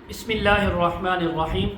بسم اللہ الرحمن الرحیم۔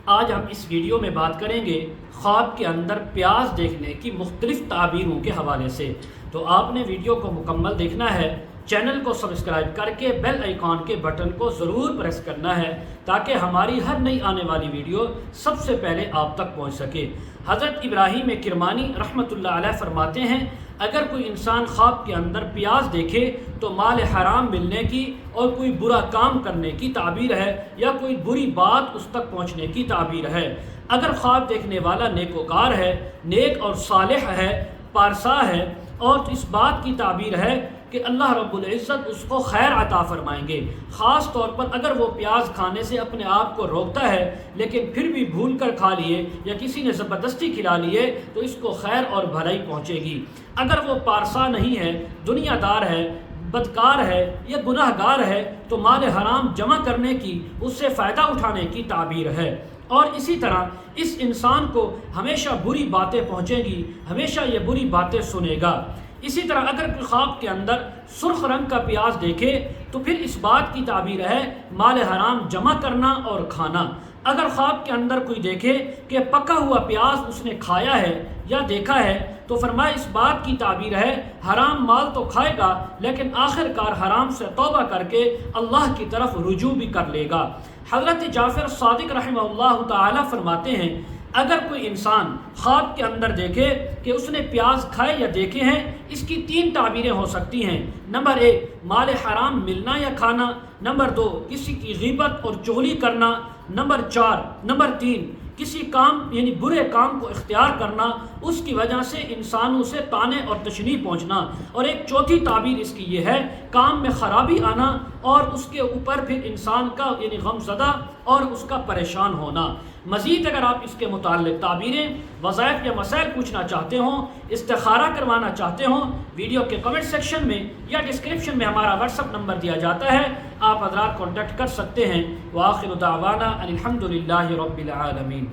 آج ہم اس ویڈیو میں بات کریں گے خواب کے اندر پیاز دیکھنے کی مختلف تعبیروں کے حوالے سے۔ تو آپ نے ویڈیو کو مکمل دیکھنا ہے، چینل کو سبسکرائب کر کے بیل آئیکن کے بٹن کو ضرور پریس کرنا ہے تاکہ ہماری ہر نئی آنے والی ویڈیو سب سے پہلے آپ تک پہنچ سکے۔ حضرت ابراہیم کرمانی رحمۃ اللہ علیہ فرماتے ہیں، اگر کوئی انسان خواب کے اندر پیاز دیکھے تو مال حرام ملنے کی اور کوئی برا کام کرنے کی تعبیر ہے، یا کوئی بری بات اس تک پہنچنے کی تعبیر ہے۔ اگر خواب دیکھنے والا نیکوکار ہے، نیک اور صالح ہے، پارسا ہے، اور اس بات کی تعبیر ہے کہ اللہ رب العزت اس کو خیر عطا فرمائیں گے۔ خاص طور پر اگر وہ پیاز کھانے سے اپنے آپ کو روکتا ہے لیکن پھر بھی بھول کر کھا لیے یا کسی نے زبردستی کھلا لیے تو اس کو خیر اور بھلائی پہنچے گی۔ اگر وہ پارسا نہیں ہے، دنیا دار ہے، بدکار ہے یا گناہ گار ہے تو مال حرام جمع کرنے کی، اس سے فائدہ اٹھانے کی تعبیر ہے۔ اور اسی طرح اس انسان کو ہمیشہ بری باتیں پہنچیں گی، ہمیشہ یہ بری باتیں سنے گا۔ اسی طرح اگر کوئی خواب کے اندر سرخ رنگ کا پیاز دیکھے تو پھر اس بات کی تعبیر ہے مال حرام جمع کرنا اور کھانا۔ اگر خواب کے اندر کوئی دیکھے کہ پکا ہوا پیاز اس نے کھایا ہے یا دیکھا ہے تو فرمایا اس بات کی تعبیر ہے حرام مال تو کھائے گا لیکن آخر کار حرام سے توبہ کر کے اللہ کی طرف رجوع بھی کر لے گا۔ حضرت جعفر صادق رحمہ اللہ تعالی فرماتے ہیں، اگر کوئی انسان خواب کے اندر دیکھے کہ اس نے پیاز کھائے یا دیکھے ہیں، اس کی 3 تعبیریں ہو سکتی ہیں۔ نمبر 1 مال حرام ملنا یا کھانا، نمبر 2 کسی کی غیبت اور چغلی کرنا، نمبر 3 کسی کام یعنی برے کام کو اختیار کرنا، اس کی وجہ سے انسانوں سے طعنے اور تشنیع پہنچنا، اور ایک چوتھی تعبیر اس کی یہ ہے کام میں خرابی آنا اور اس کے اوپر پھر انسان کا یعنی غم زدہ اور اس کا پریشان ہونا۔ مزید اگر آپ اس کے متعلق تعبیریں، وظائف یا مسائل پوچھنا چاہتے ہوں، استخارہ کروانا چاہتے ہوں، ویڈیو کے کمنٹ سیکشن میں یا ڈسکرپشن میں ہمارا واٹس ایپ نمبر دیا جاتا ہے، آپ حضرات کانٹیکٹ کر سکتے ہیں۔ وآخر دعوانا ان الحمد للہ رب العالمین۔